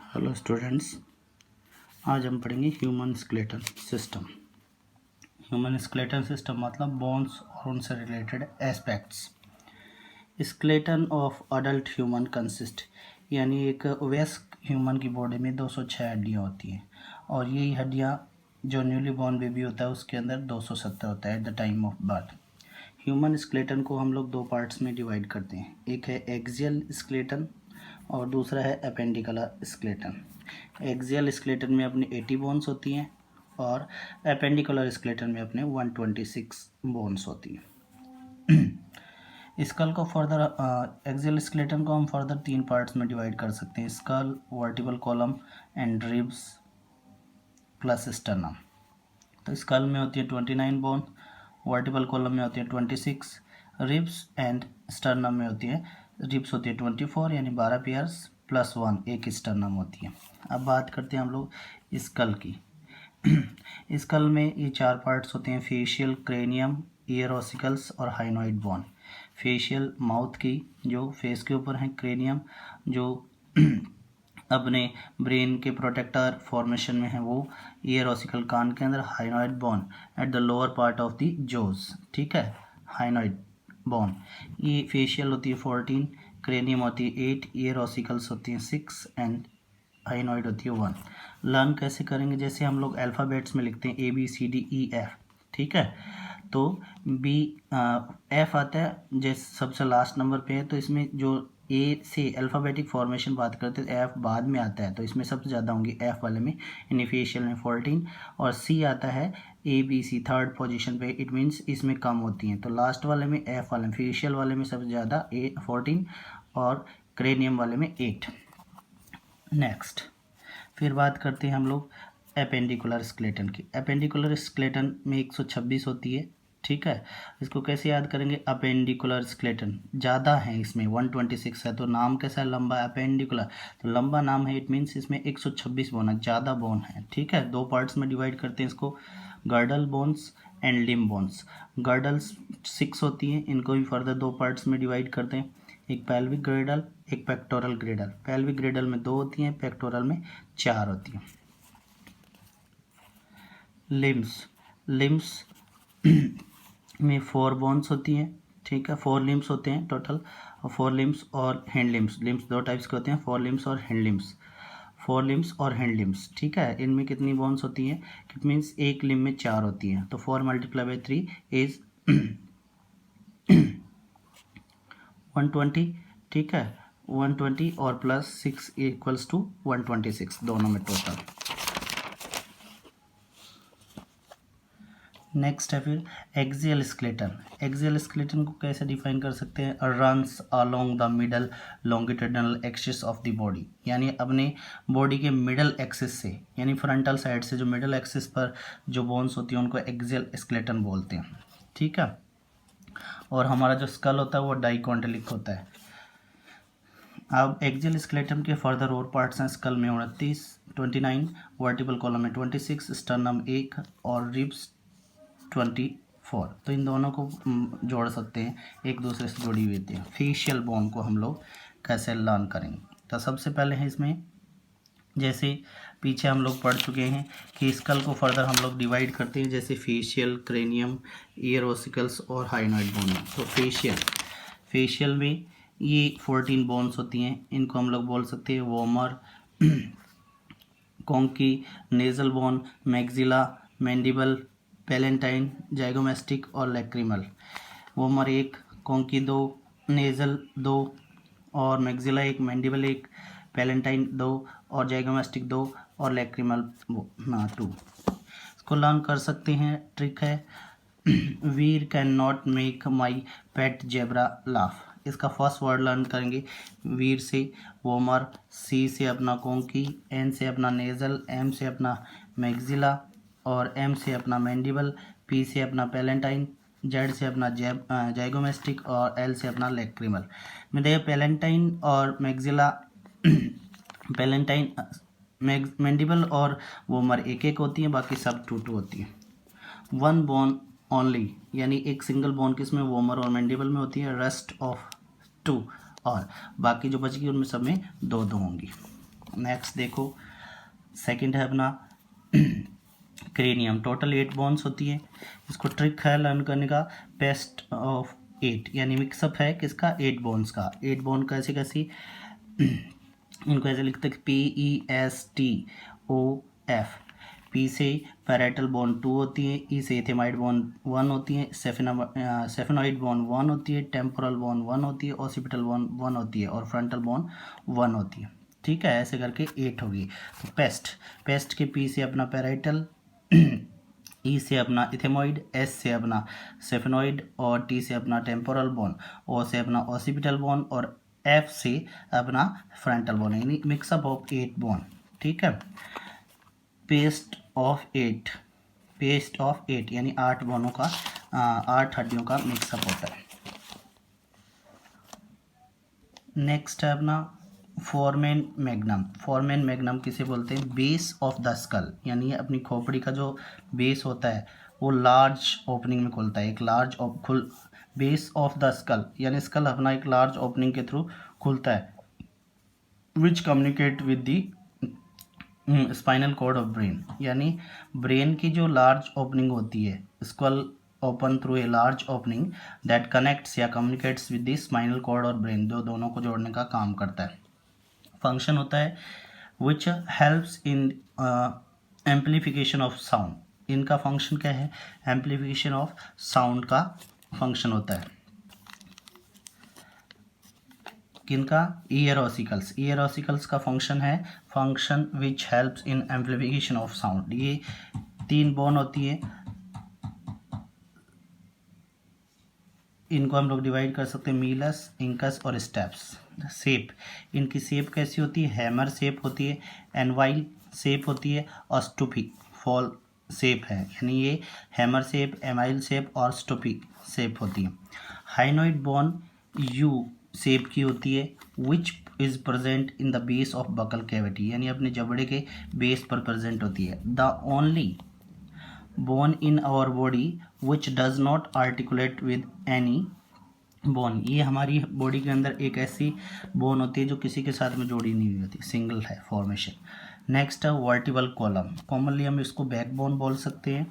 Hello students, आज हम पढ़ेंगे human skeletal system. Human skeletal system मतलब बोन्स और उनसे related aspects. Skeleton of adult human consist, यानी एक वयस्क ह्यूमन की बॉडी में 206 हड्डियाँ होती हैं और यही हड्डियाँ जो न्यूली बॉर्न बेबी होता है उसके अंदर 270 होता है at the time of birth. Human skeleton को हम लोग दो पार्ट्स में डिवाइड करते हैं, एक है एक्सियल स्केलेटन और दूसरा है अपेंडिकुलर स्केलेटन। एक्सियल स्केलेटन में अपनी 80 बोन्स होती हैं और अपेंडिकुलर स्केलेटन में अपने 126 बोन्स होती हैं। स्कल को फर्दर एक्सियल स्केलेटन को हम फर्दर 3 पार्ट्स में डिवाइड कर सकते हैं, skull, vertebral column and ribs plus sternum. तो स्कल में होती है 29 बोन, वर्टिबल कॉलम में होती है 26, रिब्स एंड स्टर्नम में होती है रिब्स होती है 24 यानी 12 पेयर्स प्लस 1 एक स्टर्नम होती है। अब बात करते हैं हम लोग स्कल की। स्कल में ये 4 पार्ट्स होते हैं, फेशियल, क्रेनियम, ईयर ऑसिकल्स और हाइनोइड बोन। फेशियल माउथ की जो फेस के ऊपर है, क्रेनियम जो अपने ब्रेन के प्रोटेक्टर फॉर्मेशन में है वो, ईयर ऑसिकल कान के अंदर, hyoid bone at the lower part of the jaws. ठीक है, हाइनोइड बोन ये फेशियल होती है 14, क्रेनियम होती है 8, ईयर ऑसिकल्स होती हैं 6 एंड हाइनोइड होती है 1। लर्न कैसे करेंगे, जैसे हम लोग अल्फ़ाबेट्स में लिखते हैं ABCDEF। ठीक है, तो बी एफ आता है जैसे सबसे लास्ट नंबर पे है, तो इसमें जो ए से अल्फ़ाबेटिक फॉर्मेशन बात करते हैं एफ बाद में आता है, तो इसमें सबसे ज़्यादा होंगी एफ वाले में, यानी फेशियल में 14, और सी आता है ABC थर्ड पोजीशन पे, इट मीन्स इसमें कम होती हैं, तो लास्ट वाले में एफ वाले में, फेशियल वाले में सबसे ज़्यादा 14 और क्रेनियम वाले में 8। नेक्स्ट फिर बात करते हैं हम लोग एपेंडिकुलर स्केलेटन की। एपेंडिकुलर स्केलेटन में 126 होती है। ठीक है, इसको कैसे याद करेंगे, अपेंडिकुलर स्केलेटन ज़्यादा है, इसमें 126 है, तो नाम कैसा है, लंबा अपेंडिकुलर, तो लंबा नाम है, इट मीन्स इसमें 126 बोन है, ज़्यादा बोन है। ठीक है, दो पार्ट्स में डिवाइड करते हैं इसको, girdle bones and limb bones. Girdles 6 होती हैं, इनको भी फर्दर दो पार्ट्स में डिवाइड करते हैं, एक पेल्विक ग्रेडल, एक पेक्टोरल ग्रेडल। पेल्विक ग्रेडल में 2 होती हैं, पेक्टोरल में 4 होती हैं। लिम्स में 4 बोन्स होती हैं। ठीक है, 4 लिम्स होते हैं टोटल, और 4 लिम्स और हैंड लिम्स। लिम्स दो टाइप्स के होते हैं, 4 लिम्स और हैंड लिम्स। 4 लिम्स और हैंड लिम्स। ठीक है, इनमें कितनी बोन्स होती हैं, इट मीन्स एक लिम्ब में 4 होती हैं, तो 4 × 3 इज 120। ठीक है, 120 और प्लस 6 इक्वल्स टू 126 दोनों में टोटल। नेक्स्ट है फिर एक्सियल स्केलेटन। एक्सियल स्केलेटन को कैसे डिफाइन कर सकते हैं, runs along the middle longitudinal axis of the body, यानी अपने बॉडी के मिडल एक्सिस से, यानी फ्रंटल साइड से जो मिडल एक्सिस पर जो बोन्स होती हैं उनको एक्सियल स्केलेटन बोलते हैं। ठीक है, और हमारा जो स्कल होता है वो डाइकोंटिलिक होता है। अब एक्सियल स्केलेटन के फर्दर और पार्ट्स हैं, स्कल में 29, वर्टिबल कॉलम में 26, स्टर्नम 1 और रिब्स 24, तो इन दोनों को जोड़ सकते हैं, एक दूसरे से जुड़ी हुई होती है। फेशियल बोन को हम लोग कैसे लर्न करेंगे, तो सबसे पहले है इसमें, जैसे पीछे हम लोग पढ़ चुके हैं कि स्कल को फर्दर हम लोग डिवाइड करते हैं, जैसे फेशियल, क्रेनियम, ईयर ऑसिकल्स और हाइनोइड बोन। तो फेशियल में ये 14 बोन्स होती हैं, इनको हम लोग बोल सकते हैं vomer, concha, nasal bone, maxilla, mandible, palatine, zygomatic और लैक्रिमल। वोमर 1, कॉन्की 2, नेजल 2 और मैक्सिला 1, मैंडिबल 1, पैलेंटाइन 2 और जाइगोमेस्टिक 2 और लैक्रिमल 2। इसको लर्न कर सकते हैं, ट्रिक है, Vir can not make my pet zebra laugh. इसका फर्स्ट वर्ड लर्न करेंगे, वीर से वोमर, सी से अपना कॉन्की, एन से अपना नेजल, एम से अपना मैक्सिला और एम से अपना मैंडिबल, पी से अपना पैलेंटाइन, जेड से अपना जाइगोमेस्टिक और एल से अपना लैक्रिमल। में देखिए पैलेंटाइन और मैक्सिला पैलेंटाइन मैंडिबल और वोमर एक एक होती हैं, बाकी सब 2 होती हैं। 1 बोन ओनली, यानी एक सिंगल बोन किसमें, वोमर और मैंडिबल में होती है, रेस्ट ऑफ 2, और बाकी जो बच गई उनमें सब में 2 होंगी। नेक्स्ट देखो, सेकंड है अपना क्रेनियम। टोटल 8 बोन्स होती है। इसको ट्रिक है लर्न करने का, पेस्ट ऑफ 8, यानी मिक्सअप है किसका, 8 बोन्स का। 8 बोन कैसी कैसी, इनको ऐसे लिखते हैं PESTOF। पी से पैराइटल बोन 2 होती है, ई से एथेमाइड बोन 1 होती है, सेफेनॉइड बोन 1 होती है, टेम्पोरल बोन 1 होती है, ऑसिपिटल बोन 1 होती है और फ्रंटल बोन 1 होती है। ठीक है, ऐसे करके 8 होगी। तो पेस्ट के पी से अपना पैराइटल, ई से अपना इथेमॉइड, एस से अपना सेफेनॉइड और टी से अपना टेम्पोरल बोन, ओ से अपना ऑसिपिटल बोन और एफ से अपना फ्रंटल बोन, यानी मिक्सअप ऑफ 8 बोन। ठीक है, पेस्ट ऑफ 8 यानी 8 बोनों का 8 हड्डियों का मिक्सअप होता है। नेक्स्ट है अपना फोरमेन मैग्नम। फोरमेन मैग्नम किसे बोलते हैं, बेस ऑफ द स्कल, यानी अपनी खोपड़ी का जो बेस होता है वो लार्ज ओपनिंग में खुलता है। एक large base of the skull, यानी स्कल अपना एक लार्ज ओपनिंग के थ्रू खुलता है, which communicate with the spinal cord of brain, यानी ब्रेन की जो लार्ज ओपनिंग होती है, skull open through a large opening that connects या communicates with the spinal cord और ब्रेन, जो दोनों को जोड़ने का काम करता है। फंक्शन होता है which helps in amplification of sound. इनका फंक्शन क्या है, एम्पलीफिकेशन ऑफ साउंड का फंक्शन होता है। किनका, ईयर ऑसिकल्स का फंक्शन है, function which helps in amplification of sound. ये 3 बोन होती है, इनको हम लोग डिवाइड कर सकते हैं मीलस, इंकस और स्टेप्स। शेप, इनकी शेप कैसी होती है, हैमर शेप होती है, एनवाइल शेप होती है और स्टूपी फॉल शेप है, यानी ये हैमर शेप, एमाइल शेप और स्टूपी शेप होती है। हाइनोइड बोन यू शेप की होती है, which is present in the base of buccal cavity, यानी अपने जबड़े के बेस पर प्रेजेंट होती है। The only bone in our body which does not articulate with any bone, ये हमारी बॉडी के अंदर एक ऐसी बोन होती है जो किसी के साथ में जोड़ी नहीं हुई होती, सिंगल है फॉर्मेशन। नेक्स्ट है वर्टिबल कॉलम, कॉमनली हम इसको बैक बोन बोल सकते हैं।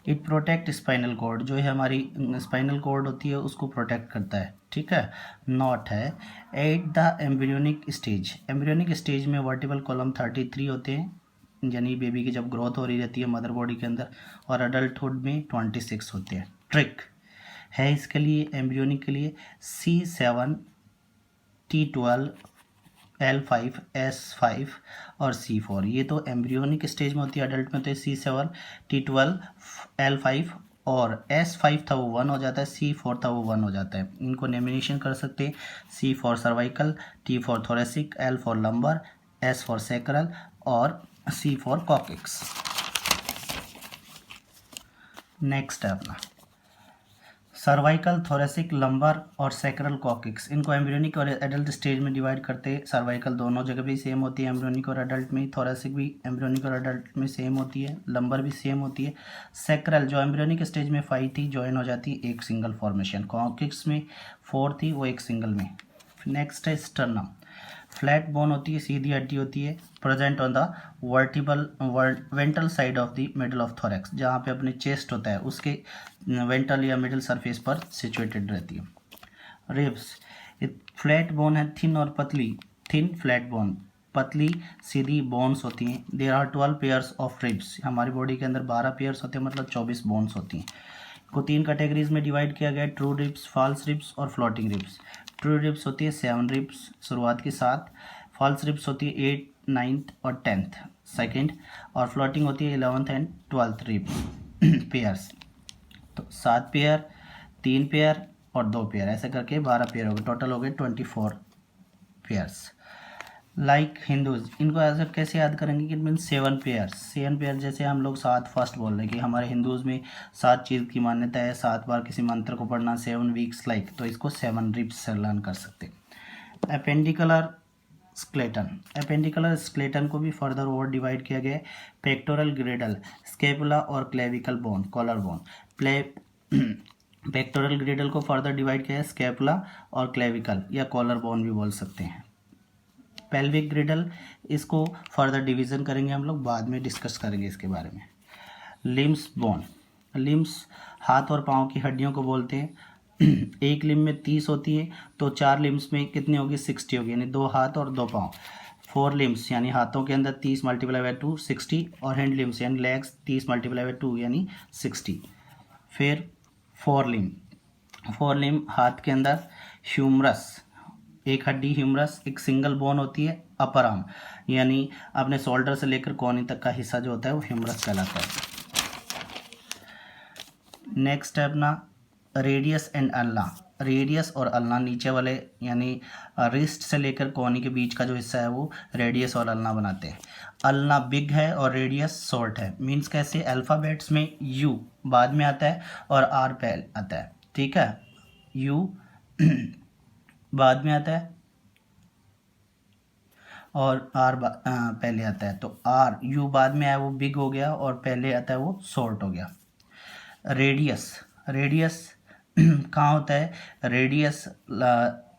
इट प्रोटेक्ट स्पाइनल कॉर्ड, जो है हमारी स्पाइनल कॉर्ड होती है उसको प्रोटेक्ट करता है। ठीक है, नॉट है at the embryonic stage, embryonic stage में वर्टिबल कॉलम 33 होते हैं, यानी बेबी की जब ग्रोथ हो रही रहती है मदर बॉडी के अंदर, और अडल्टहुड में 26 होते हैं। ट्रिक है इसके लिए, एम्ब्रियोनिक के लिए C7 T12 L5 S5 और C4, ये तो एम्ब्रियोनिक स्टेज में होती है, अडल्ट में तो C7 T12 L5 और S5 था वो 1 हो जाता है, C4 था वो 1 हो जाता है। इनको नॉमिनेशन कर सकते हैं, C for cervical, T for thoracic, L for lumbar, S for sacral और C फॉर कॉक्सिक्स। नेक्स्ट है अपना सर्वाइकल, थोरेसिक, लंबर और सैक्रल कॉक्सिक्स, इनको एम्ब्रियोनिक और एडल्ट स्टेज में डिवाइड करते हैं। सर्वाइकल दोनों जगह भी सेम होती है, एम्ब्रियोनिक और एडल्ट में, थोरेसिक भी एम्ब्रियोनिक और एडल्ट में सेम होती है, लंबर भी सेम होती है। सैक्रल जो एम्ब्रियोनिक स्टेज में 5 थी, ज्वाइन हो जाती है एक सिंगल फॉर्मेशन, कॉक्सिक्स में 4 थी, वो एक सिंगल में। नेक्स्ट है स्टर्नम, फ्लैट बोन होती है, सीधी हड्डी होती है, present on the ventral side of the middle of thorax, जहाँ पे अपने चेस्ट होता है उसके वेंट्रल या मिडल सरफेस पर सिचुएटेड रहती है। रिब्स, फ्लैट बोन है, थिन और पतली, थिन फ्लैट बोन, पतली सीधी बोन्स होती हैं। There are 12 pairs of ribs, हमारी बॉडी के अंदर 12 पेयर्स होते हैं, मतलब 24 बोन्स होती हैं। को 3 कैटेगरीज में डिवाइड किया गया है, ट्रू रिब्स, फॉल्स रिब्स और फ्लोटिंग रिब्स। ट्रू रिब्स होती है 7 रिब्स शुरुआत की 7, फॉल्स रिब्स होती है 8, 9th और 10th सेकेंड, और फ्लोटिंग होती है 11th and 12th ribs pairs. तो 7 पेयर, 3 पेयर और 2 पेयर, ऐसे करके 12 पेयर हो गए, टोटल हो गए 24 पेयर्स। लाइक हिंदूज, इनको ऐसे कैसे याद करेंगे कि मीन 7 पेयर, जैसे हम लोग 7 फर्स्ट बोल रहे हैं कि हमारे हिंदूज़ में 7 चीज़ की मान्यता है, 7 बार किसी मंत्र को पढ़ना, 7 वीक्स लाइक, तो इसको 7 रिब्स से लर्न कर सकते हैं। अपेंडिकुलर स्क्लेटन को भी फर्दर और डिवाइड किया गया है, पेक्टोरल ग्रेडल, स्केपुला और clavicle bone, collar bone. Pectoral girdle को फर्दर डिवाइड किया है, स्केपुला और क्लेविकल या कॉलर बोन भी बोल सकते हैं। पेल्विक ग्रिडल, इसको फर्दर डिवीज़न करेंगे हम लोग, बाद में डिस्कस करेंगे इसके बारे में। लिम्स बोन, लिम्स हाथ और पाँव की हड्डियों को बोलते हैं। एक लिम्ब में 30 होती है तो 4 लिम्स में कितनी होगी, 60 होगी, यानी 2 हाथ और 2 पाँव। 4 लिम्स यानी हाथों के अंदर 30 मल्टीप्लाई बाई 2 60, और हैंड लिम्स यानी लेग्स 30 मल्टीप्लाई बाई 2 यानी 60। फिर 4 लिम्ब हाथ के अंदर ह्यूमरस, एक हड्डी ह्यूमरस, एक सिंगल बोन होती है अपर आर्म, यानी अपने शोल्डर से लेकर कोहनी तक का हिस्सा जो होता है वो ह्यूमरस कहलाता है। नेक्स्ट है अपना रेडियस एंड अल्ना। रेडियस और अल्ना नीचे वाले यानी रिस्ट से लेकर कोहनी के बीच का जो हिस्सा है वो रेडियस और अल्ना बनाते हैं। अल्ना बिग है और रेडियस शॉर्ट है। मीन्स कैसे, अल्फ़ाबेट्स में यू बाद में आता है और आर पहले आता है, ठीक है, यू बाद में आता है और आर पहले आता है, तो आर यू बाद में आया वो बिग हो गया और पहले आता है वो शॉर्ट हो गया। रेडियस कहाँ होता है, रेडियस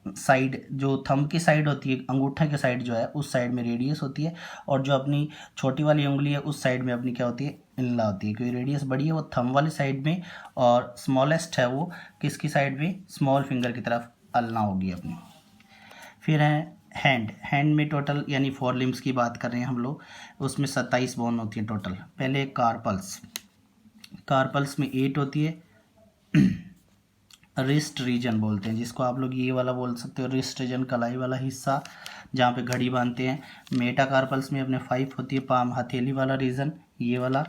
साइड जो थंब की साइड होती है, अंगूठा की साइड जो है उस साइड में रेडियस होती है, और जो अपनी छोटी वाली उंगली है उस साइड में अपनी क्या होती है, इल्ला होती है, क्योंकि रेडियस बड़ी है वो थंब वाली साइड में, और स्मॉलेस्ट है वो किसकी साइड में, स्मॉल फिंगर की तरफ अल्ना होगी अपनी। फिर है हैंड में टोटल यानी 4 लिम्स की बात कर रहे हैं हम लोग, उसमें 27 बोन होती है टोटल। पहले कार्पल्स में 8 होती है। रिस्ट रीजन बोलते हैं जिसको आप लोग ये वाला बोल सकते हो, रिस्ट रीजन कलाई वाला हिस्सा जहाँ पे घड़ी बांधते हैं। मेटाकार्पल्स में अपने 5 होती है, पाम हथेली वाला रीजन ये वाला,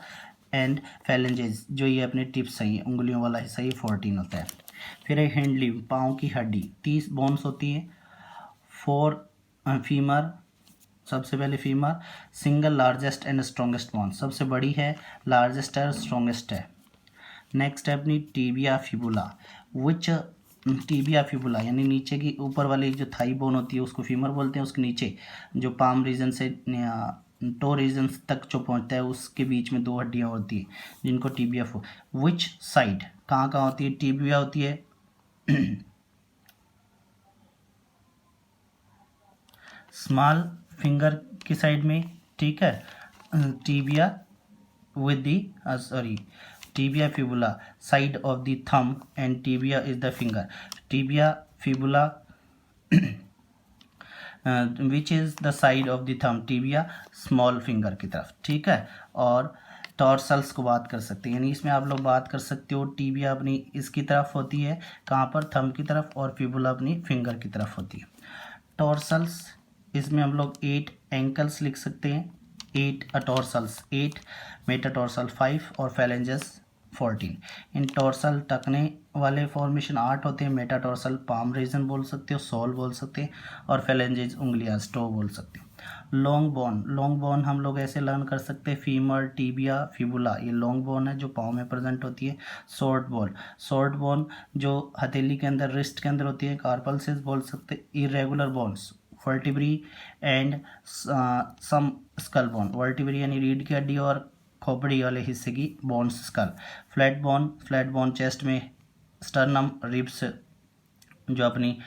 एंड फैलेंजेस जो ये अपने टिप्स हैं उंगलियों वाला हिस्सा ये 14 होता है। फिर है हैंड लिम्ब, पाँव की हड्डी, 30 बोन्स होती है। 4 फीमर, सबसे पहले femur single largest and strongest bone, सबसे बड़ी है, लार्जेस्ट है, स्ट्रॉन्गेस्ट है। नेक्स्ट है अपनी टीबिया फिबुला, विच टीबिया फिबुला यानी नीचे की ऊपर वाली जो थाई बोन होती है उसको फीमर बोलते हैं, उसके नीचे जो पाम रीजन से टो रीजन तक जो पहुंचता है उसके बीच में 2 हड्डियां होती है जिनको टीबिया विच साइड कहाँ कहाँ होती है, टीबिया होती है स्मॉल फिंगर की साइड में, ठीक है, tibia with the tibia fibula side of the thumb and tibia is the finger. Tibia fibula which is the side of the thumb, tibia small finger की तरफ, ठीक है। और टॉर्सल्स को बात कर सकते हैं, यानी इसमें आप लोग बात कर सकते हो टीबिया अपनी इसकी तरफ होती है, कहाँ पर, थंब की तरफ, और फिबुला अपनी फिंगर की तरफ होती है। टॉर्सल्स इसमें हम लोग 8 एंकल्स लिख सकते हैं, 8 टॉर्सल्स 8, मेटाटॉर्सल 5 और फैलेंजेस 14। इन टॉर्सल टकने वाले फॉर्मेशन 8 होते हैं, मेटाटॉर्सल पाम रीजन बोल सकते हो, सोल बोल सकते हैं, और फैलेंजेस उंगलियां स्टो बोल सकते हैं। लॉन्ग बोन हम लोग ऐसे लर्न कर सकते हैं, फीमर, टीबिया, फिबुला, ये लॉन्ग बोन है जो पाँव में प्रेजेंट होती है। शॉर्ट बोन जो हथेली के अंदर, रिस्ट के अंदर होती है, कार्पल्सेस बोल सकते हैं। Irregular bones vertebrae and some skull bone, vertebrae यानी रीढ़ की हड्डी और खोपड़ी वाले हिस्से की bones skull. Flat bone chest में स्टर्नम, रिब्स जो अपनी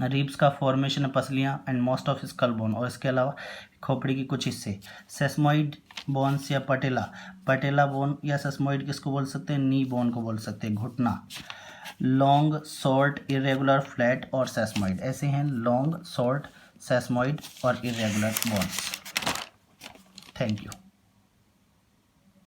रिब्स का फॉर्मेशन है, पसलियाँ, and most of skull bone, और इसके अलावा खोपड़ी के कुछ हिस्से। सेस्मोइड बोन्स या पटेला बोन या सेस्मोइड किसको बोल सकते हैं, नी बोन को बोल सकते हैं, घुटना। लॉन्ग, शॉर्ट, इरेगुलर, फ्लैट और सेस्मोइड, ऐसे हैं लॉन्ग, शॉर्ट, सेस्मोइड और इरेगुलर बोन्स। Thank you.